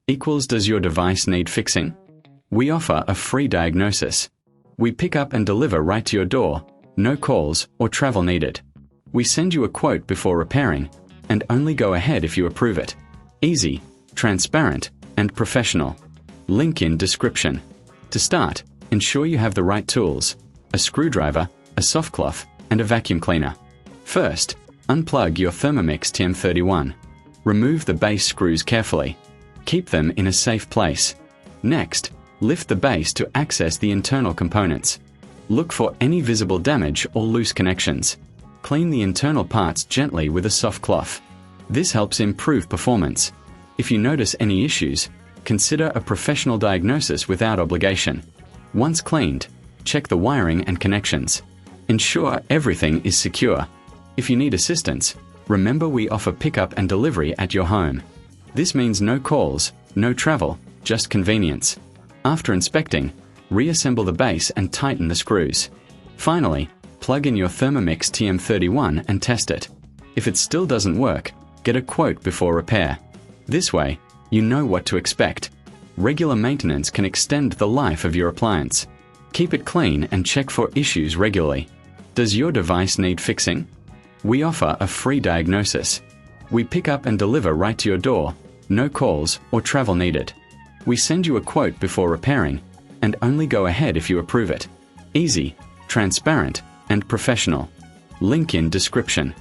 equals does your device need fixing? We offer a free diagnosis. We pick up and deliver right to your door, no calls or travel needed. We send you a quote before repairing, and only go ahead if you approve it. Easy, transparent, and professional. Link in description. To start, ensure you have the right tools: a screwdriver, a soft cloth, and a vacuum cleaner. First, unplug your Thermomix TM31. Remove the base screws carefully. Keep them in a safe place. Next, lift the base to access the internal components. Look for any visible damage or loose connections. Clean the internal parts gently with a soft cloth. This helps improve performance. If you notice any issues, consider a professional diagnosis without obligation. Once cleaned, check the wiring and connections. Ensure everything is secure. If you need assistance, remember we offer pickup and delivery at your home. This means no calls, no travel, just convenience. After inspecting, reassemble the base and tighten the screws. Finally, plug in your Thermomix TM31 and test it. If it still doesn't work, get a quote before repair. This way, you know what to expect. Regular maintenance can extend the life of your appliance. Keep it clean and check for issues regularly. Does your device need fixing? We offer a free diagnosis. We pick up and deliver right to your door, no calls or travel needed. We send you a quote before repairing, and only go ahead if you approve it. Easy, transparent, and professional. Link in description.